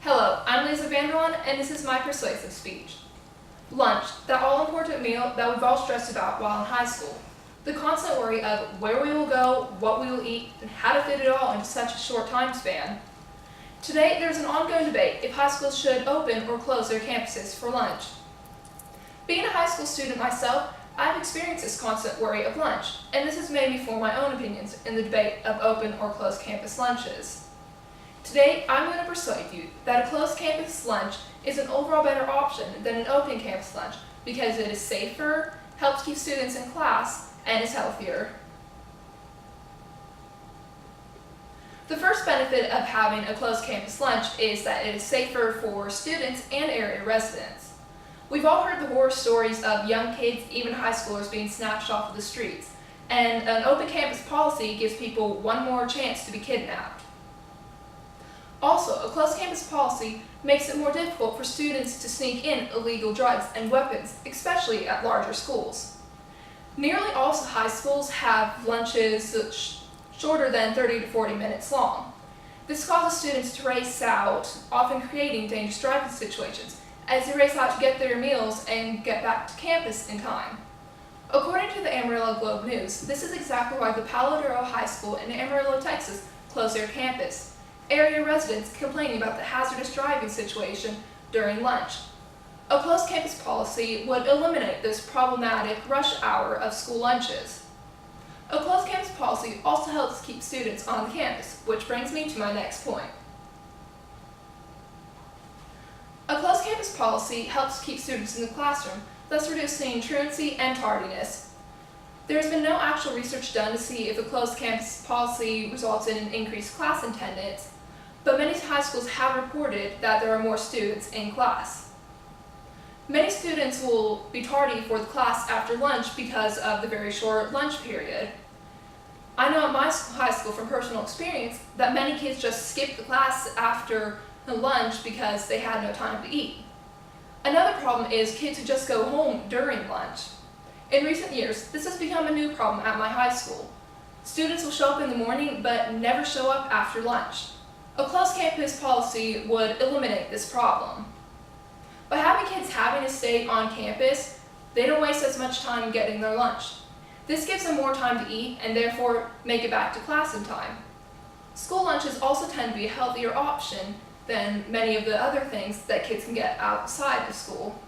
Hello, I'm Lisa Vanderlaan, and this is my persuasive speech. Lunch, that all-important meal that we've all stressed about while in high school. The constant worry of where we will go, what we will eat, and how to fit it all into such a short time span. Today, there's an ongoing debate if high schools should open or close their campuses for lunch. Being a high school student myself, I've experienced this constant worry of lunch, and this has made me form my own opinions in the debate of open or closed campus lunches. Today, I'm going to persuade you that a closed campus lunch is an overall better option than an open campus lunch because it is safer, helps keep students in class, and is healthier. The first benefit of having a closed campus lunch is that it is safer for students and area residents. We've all heard the horror stories of young kids, even high schoolers, being snatched off of the streets, and an open campus policy gives people one more chance to be kidnapped. Also, a closed campus policy makes it more difficult for students to sneak in illegal drugs and weapons, especially at larger schools. Nearly all high schools have lunches shorter than 30 to 40 minutes long. This causes students to race out, often creating dangerous driving situations, as they race out to get their meals and get back to campus in time. According to the Amarillo Globe News, this is exactly why the Palo Duro High School in Amarillo, Texas, closed their campus. Area residents complaining about the hazardous driving situation during lunch. A closed campus policy would eliminate this problematic rush hour of school lunches. A closed campus policy also helps keep students on the campus, which brings me to my next point. A closed campus policy helps keep students in the classroom, thus reducing truancy and tardiness. There has been no actual research done to see if a closed campus policy results in an increased class attendance, but many high schools have reported that there are more students in class. Many students will be tardy for the class after lunch because of the very short lunch period. I know at my high school from personal experience that many kids just skip the class after the lunch because they had no time to eat. Another problem is kids who just go home during lunch. In recent years, this has become a new problem at my high school. Students will show up in the morning but never show up after lunch. A closed campus policy would eliminate this problem. By having kids having to stay on campus, they don't waste as much time getting their lunch. This gives them more time to eat and therefore make it back to class in time. School lunches also tend to be a healthier option than many of the other things that kids can get outside of school.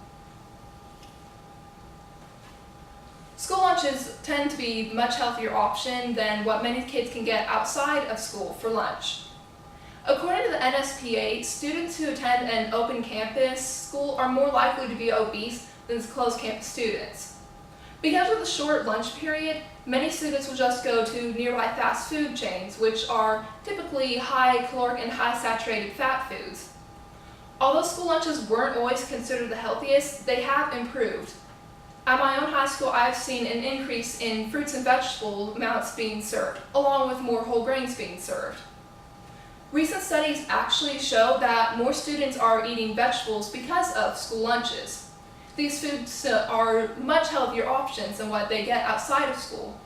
School lunches tend to be a much healthier option than what many kids can get outside of school for lunch. According to the NSPA, students who attend an open campus school are more likely to be obese than closed campus students. Because of the short lunch period, many students will just go to nearby fast food chains, which are typically high caloric and high saturated fat foods. Although school lunches weren't always considered the healthiest, they have improved. At my own high school, I've seen an increase in fruits and vegetable amounts being served, along with more whole grains being served. Recent studies actually show that more students are eating vegetables because of school lunches. These foods are much healthier options than what they get outside of school.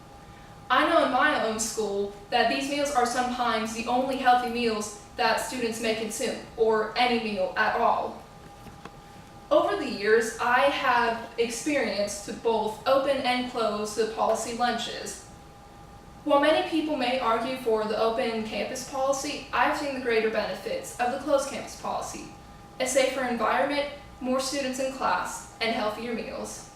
I know in my own school that these meals are sometimes the only healthy meals that students may consume, or any meal at all. Over the years, I have experienced both open and closed policy lunches. While many people may argue for the open campus policy, I've seen the greater benefits of the closed campus policy: a safer environment, more students in class, and healthier meals.